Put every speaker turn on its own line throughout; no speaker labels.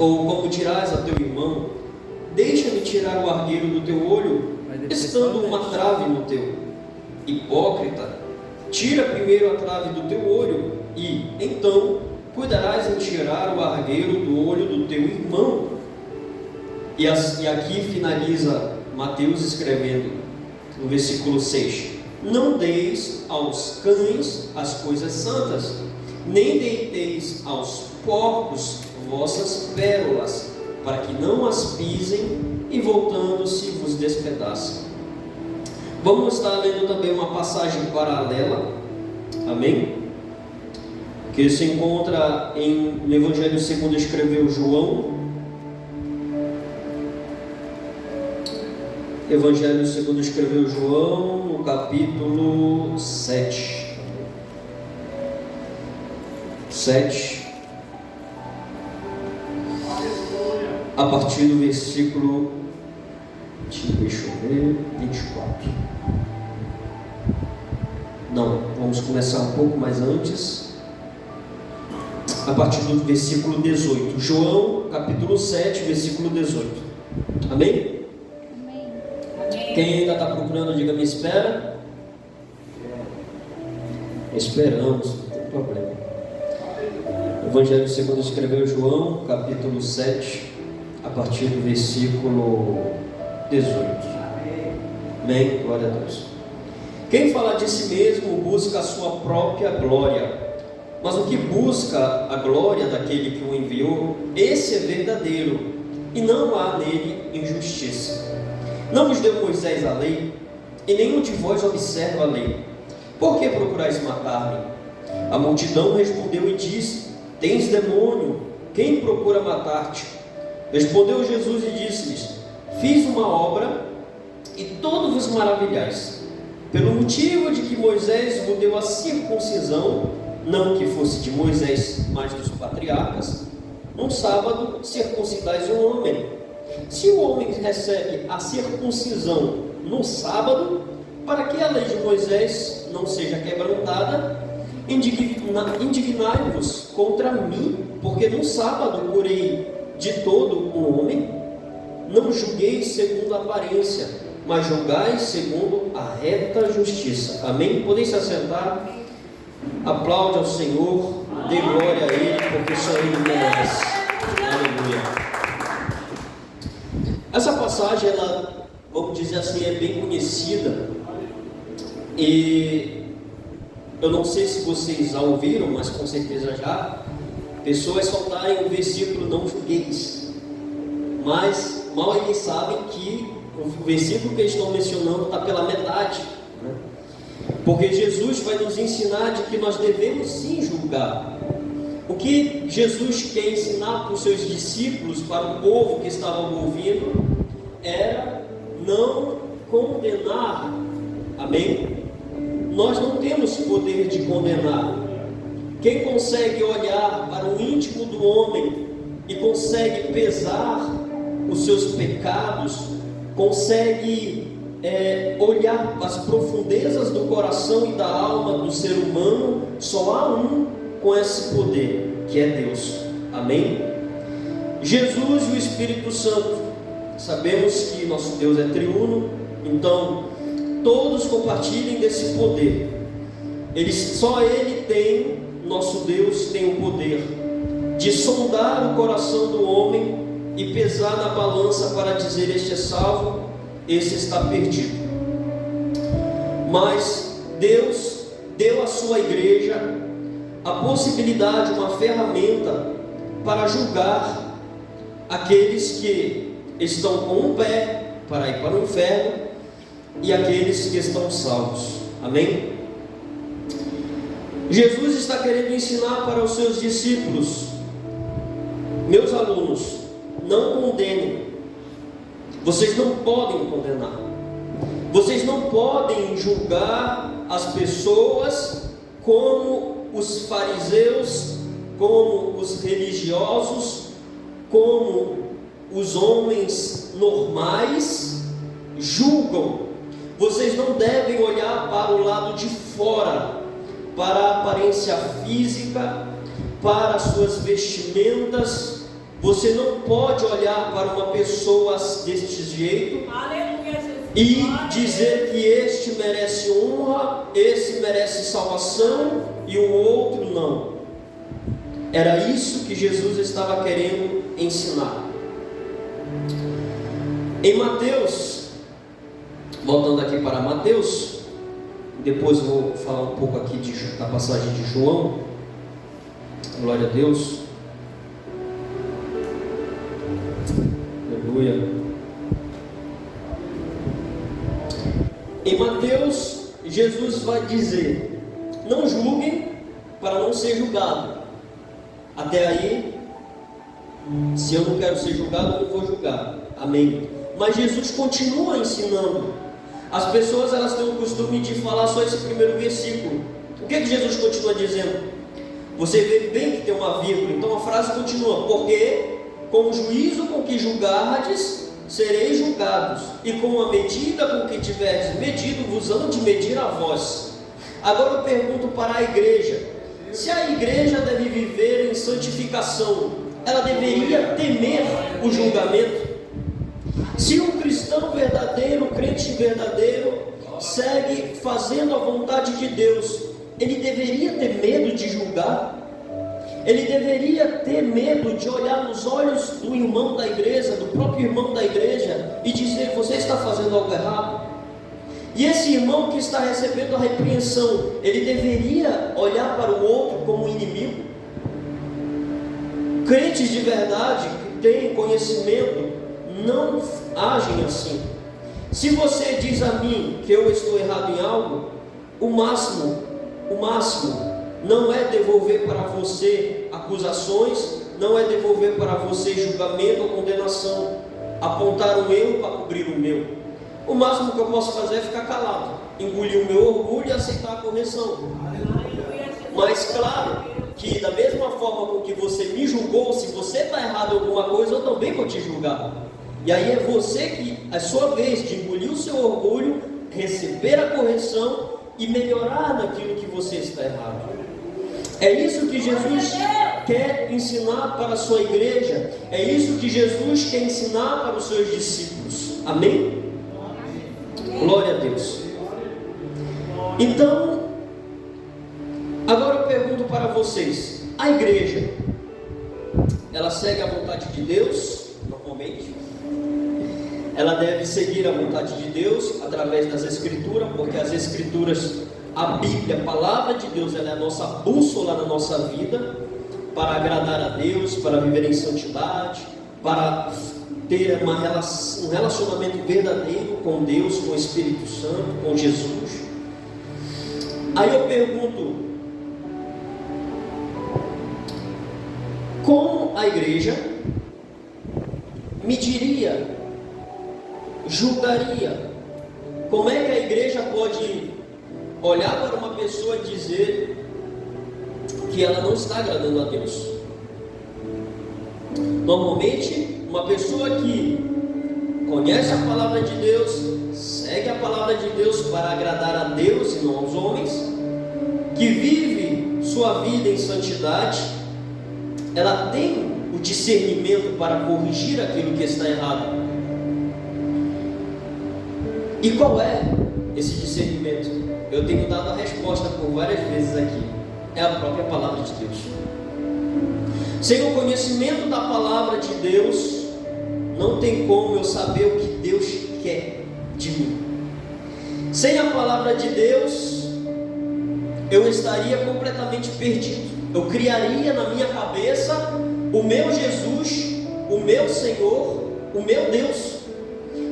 Ou como dirás a teu irmão: deixa-me tirar o argueiro do teu olho, estando uma trave no teu? Hipócrita, tira primeiro a trave do teu olho, e então cuidarás em tirar o argueiro do olho do teu irmão. E aqui finaliza Mateus escrevendo no versículo 6: não deis aos cães as coisas santas, nem deiteis aos porcos vossas pérolas, para que não as pisem e voltando-se vos despedacem. Vamos estar lendo também uma passagem paralela, amém? Que se encontra no Evangelho segundo escreveu João. Evangelho segundo escreveu João, no capítulo 7. A partir do versículo, deixa eu ver, 24. Não, vamos começar um pouco mais antes. A partir do versículo 18. João, capítulo 7, versículo 18. Amém? Quem ainda está procurando, diga: me espera. Esperamos, não tem problema. Evangelho segundo escreveu João, capítulo 7, a partir do versículo 18. Amém? Glória a Deus. Quem fala de si mesmo busca a sua própria glória, mas o que busca a glória daquele que o enviou, esse é verdadeiro, e não há nele injustiça. Não vos deu Moisés a lei, e nenhum de vós observa a lei. Por que procurais matar-me? A multidão respondeu e disse: tens demônio, quem procura matar-te? Respondeu Jesus e disse-lhes: fiz uma obra, e todos vos maravilhais, pelo motivo de que Moisés vos deu a circuncisão, não que fosse de Moisés, mas dos patriarcas. Num sábado circuncidais um homem. Se o homem recebe a circuncisão no sábado, para que a lei de Moisés não seja quebrantada, indignai-vos contra mim, porque no sábado curei de todo o homem. Não julgueis segundo a aparência, mas julgai segundo a reta justiça. Amém? Podem se assentar. Aplaude ao Senhor, dê glória a Ele, porque só Ele merece. Aleluia. Essa passagem, ela, vamos dizer assim, é bem conhecida, e eu não sei se vocês já ouviram, mas com certeza já, pessoas soltarem o versículo não julgueis, mas mal eles sabem que o versículo que eles estão mencionando está pela metade, né? Porque Jesus vai nos ensinar de que nós devemos sim julgar. O que Jesus quer ensinar para os seus discípulos, para o povo que estava ouvindo, era não condenar. Amém? Nós não temos poder de condenar. Quem consegue olhar para o íntimo do homem e consegue pesar os seus pecados, consegue olhar as profundezas do coração e da alma do ser humano, só há um com esse poder, que é Deus. Amém? Jesus e o Espírito Santo, sabemos que nosso Deus é triuno, então todos compartilhem desse poder. Só Ele tem, nosso Deus tem o poder de sondar o coração do homem e pesar na balança para dizer: este é salvo, esse está perdido. Mas Deus deu à sua igreja a possibilidade, uma ferramenta para julgar aqueles que estão com um pé para ir para o inferno e aqueles que estão salvos. Amém? Jesus está querendo ensinar para os seus discípulos: meus alunos, não condenem. Vocês não podem condenar. Vocês não podem julgar as pessoas como os fariseus, como os religiosos, como os homens normais julgam. Vocês não devem olhar para o lado de fora, para a aparência física, para as suas vestimentas, Você não pode olhar para uma pessoa deste jeito e dizer que este merece honra, esse merece salvação e o outro não. Era isso que Jesus estava querendo ensinar. Em Mateus, voltando aqui para Mateus, depois eu vou falar um pouco aqui da passagem de João. Glória a Deus. Aleluia. Em Mateus, Jesus vai dizer: não julguem para não ser julgado. Até aí, se eu não quero ser julgado, eu não vou julgar. Amém. Mas Jesus continua ensinando. As pessoas, elas têm o costume de falar só esse primeiro versículo. O que Jesus continua dizendo? Você vê bem que tem uma vírgula. Então a frase continua: porque com o juízo com que julgardes, sereis julgados, e com a medida com que tiverdes medido, vos hão de medir a vós. Agora eu pergunto para a igreja: se a igreja deve viver em santificação, ela deveria temer o julgamento? Se um cristão verdadeiro, crente verdadeiro, segue fazendo a vontade de Deus, ele deveria ter medo de julgar? Ele deveria ter medo de olhar nos olhos do irmão da igreja, do próprio irmão da igreja, e dizer: você está fazendo algo errado? E esse irmão que está recebendo a repreensão, ele deveria olhar para o outro como inimigo? Crentes de verdade, que têm conhecimento, não agem assim. Se você diz a mim que eu estou errado em algo, o máximo não é devolver para você acusações, não é devolver para você julgamento ou condenação, apontar o erro para cobrir o meu. O máximo que eu posso fazer é ficar calado, engolir o meu orgulho e aceitar a correção. Mas claro que da mesma forma com que você me julgou, se você está errado em alguma coisa, eu também vou te julgar. E aí é você que, a sua vez de engolir o seu orgulho, receber a correção e melhorar naquilo que você está errado. É isso que Jesus quer ensinar para a sua igreja. É isso que Jesus quer ensinar para os seus discípulos. Amém? Glória a Deus. Então, agora eu pergunto para vocês: a igreja, ela segue a vontade de Deus? Normalmente ela deve seguir a vontade de Deus através das Escrituras, porque as Escrituras, a Bíblia, a Palavra de Deus, ela é a nossa bússola na nossa vida, para agradar a Deus, para viver em santidade, para ter um relacionamento verdadeiro com Deus, com o Espírito Santo, com Jesus. Aí eu pergunto: como a igreja mediria, julgaria? Como é que a igreja pode olhar para uma pessoa e dizer que ela não está agradando a Deus? Normalmente, uma pessoa que conhece a palavra de Deus, segue a palavra de Deus para agradar a Deus e não aos homens, que vive sua vida em santidade, ela tem o discernimento para corrigir aquilo que está errado. E qual é esse discernimento? Eu tenho dado a resposta por várias vezes aqui: é a própria palavra de Deus. Sem o conhecimento da palavra de Deus, não tem como eu saber o que Deus quer de mim. Sem a palavra de Deus, eu estaria completamente perdido. Eu criaria na minha cabeça o meu Jesus, o meu Senhor, o meu Deus.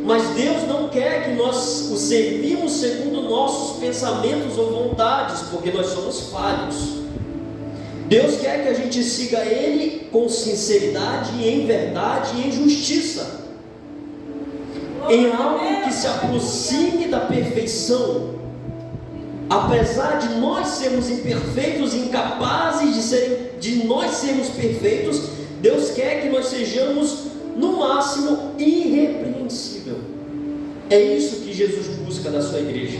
Mas Deus não quer que nós o servimos segundo nossos pensamentos ou vontades, porque nós somos falhos. Deus quer que a gente siga Ele com sinceridade, em verdade e em justiça, em algo que se aproxime da perfeição. Apesar de nós sermos imperfeitos, incapazes de nós sermos perfeitos, Deus quer que nós sejamos no máximo irrepreensível. É isso que Jesus busca da sua igreja.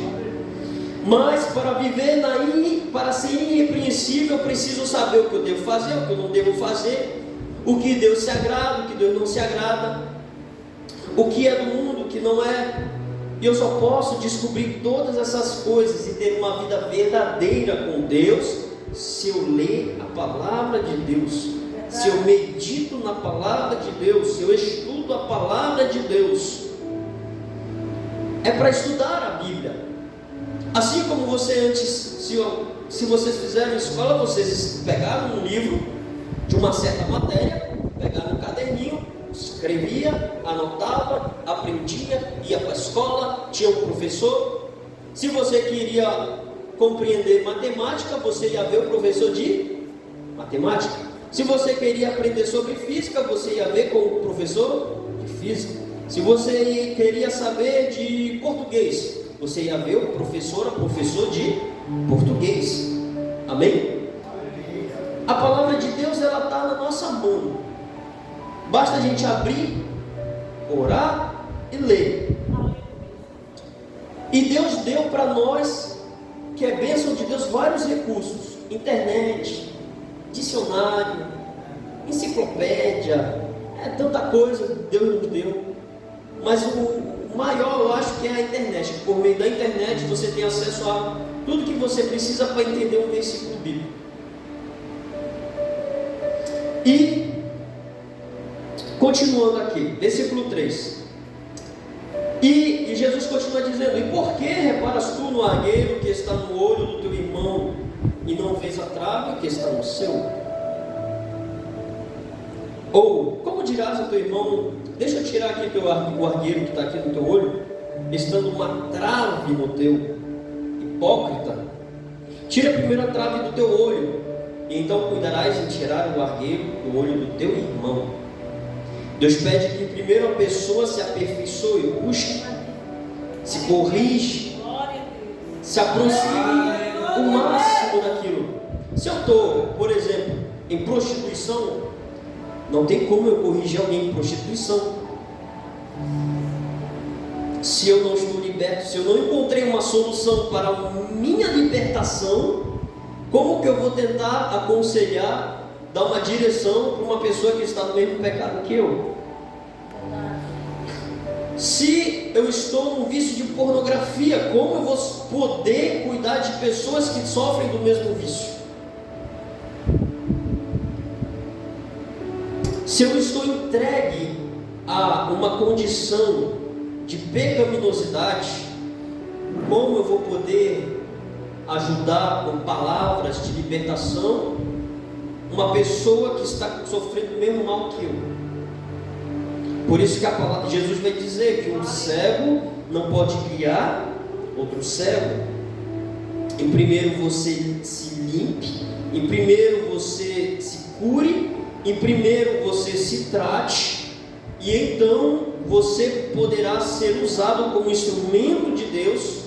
Mas para viver para ser irrepreensível, eu preciso saber o que eu devo fazer, o que eu não devo fazer, o que Deus se agrada, o que Deus não se agrada, o que é do mundo, o que não é. E eu só posso descobrir todas essas coisas e ter uma vida verdadeira com Deus se eu ler a palavra de Deus, se eu medito na palavra de Deus, se eu estudo a palavra de Deus. É para estudar a Bíblia. Assim como você antes, se vocês fizeram escola, vocês pegaram um livro de uma certa matéria, pegaram um caderninho, escrevia, anotava, aprendia, ia para a escola, tinha um professor. Se você queria compreender matemática, você ia ver o professor de matemática. Se você queria aprender sobre física, você ia ver com o professor de física. Se você queria saber de português, você ia ver o professor de português. Amém? A palavra de Deus, ela está na nossa mão. Basta a gente abrir, orar e ler. E Deus deu para nós, que é bênção de Deus, vários recursos: internet, dicionário, enciclopédia, tanta coisa Deus nos deu. Mas o maior, eu acho que é a internet. Por meio da internet você tem acesso a tudo que você precisa para entender um versículo bíblico. E continuando aqui, versículo 3. E Jesus continua dizendo: e por que reparas tu no argueiro que está no olho do teu irmão, e não vês a trave que está no seu? Ou, como dirás ao teu irmão: deixa eu tirar aqui o argueiro que está aqui no teu olho, estando uma trave no teu? Hipócrita, tira primeiro a trave do teu olho, e então cuidarás em tirar o argueiro do olho do teu irmão. Deus pede que primeiro a pessoa se aperfeiçoe, busque, se corrige, se aproxime o máximo daquilo. Se eu estou, por exemplo, em prostituição, não tem como eu corrigir alguém em prostituição. Se eu não estou liberto, se eu não encontrei uma solução para a minha libertação, como que eu vou tentar aconselhar, dar uma direção para uma pessoa que está no mesmo pecado que eu? Se eu estou num vício de pornografia, como eu vou poder cuidar de pessoas que sofrem do mesmo vício? Se eu estou entregue a uma condição de pecaminosidade, como eu vou poder ajudar com palavras de libertação uma pessoa que está sofrendo o mesmo mal que eu? Por isso que a palavra de Jesus vai dizer que um cego não pode guiar outro cego. Em primeiro você se limpe, em primeiro você se cure, em primeiro você se trate, e então você poderá ser usado como instrumento de Deus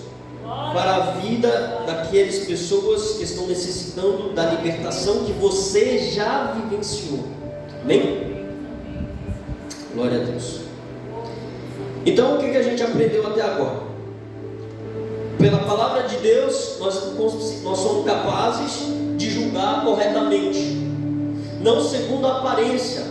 para a vida daquelas pessoas que estão necessitando da libertação que você já vivenciou. Amém? Glória a Deus. Então, o que a gente aprendeu até agora? Pela palavra de Deus, nós somos capazes de julgar corretamente, não segundo a aparência,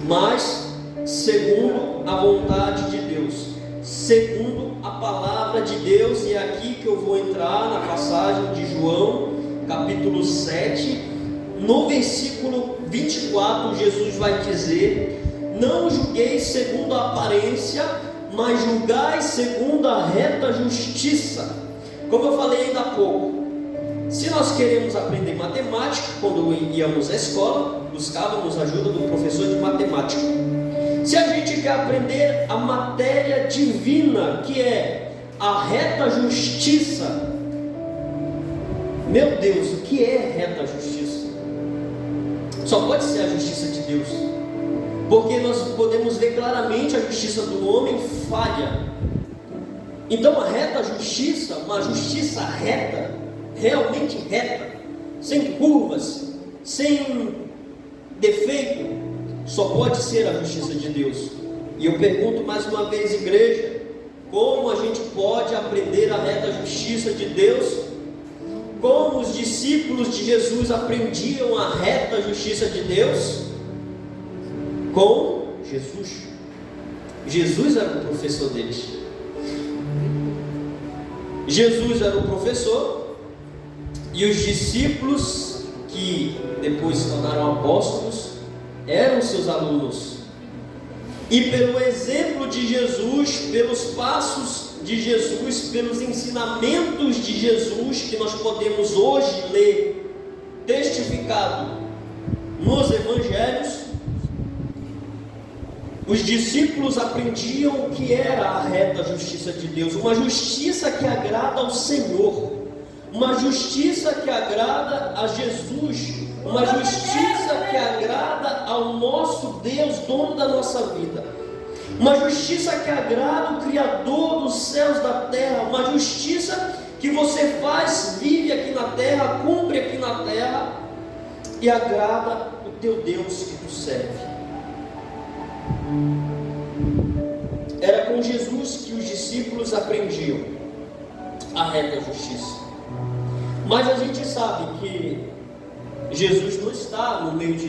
mas segundo a vontade de Deus, segundo a palavra de Deus. E é aqui que eu vou entrar na passagem de João, capítulo 7, no versículo 24, Jesus vai dizer: não julgueis segundo a aparência, mas julgai segundo a reta justiça. Como eu falei ainda há pouco, se nós queremos aprender matemática, quando íamos à escola, buscávamos ajuda do professor de matemática. Se a gente quer aprender a matéria divina, que é a reta justiça, meu Deus, o que é reta justiça? Só pode ser a justiça de Deus, porque nós podemos ver claramente a justiça do homem falha. Então a reta justiça, uma justiça reta, realmente reta, sem curvas, sem defeito, só pode ser a justiça de Deus. E eu pergunto mais uma vez, igreja, como a gente pode aprender a reta justiça de Deus? como os discípulos de Jesus aprendiam a reta justiça de Deus? Com Jesus. Jesus era o professor deles. Jesus era o professor, e os discípulos, que depois se tornaram apóstolos, eram seus alunos. E pelo exemplo de Jesus, pelos passos de Jesus, pelos ensinamentos de Jesus, que nós podemos hoje ler testificado nos evangelhos, os discípulos aprendiam o que era a reta justiça de Deus, uma justiça que agrada ao Senhor, uma justiça que agrada a Jesus, uma justiça que agrada ao nosso Deus, dono da nossa vida, uma justiça que agrada o Criador dos céus e da terra, uma justiça que você faz, vive aqui na terra, cumpre aqui na terra e agrada o teu Deus que tu serve. Era com Jesus que os discípulos aprendiam a reta justiça. Mas a gente sabe que Jesus não está no meio de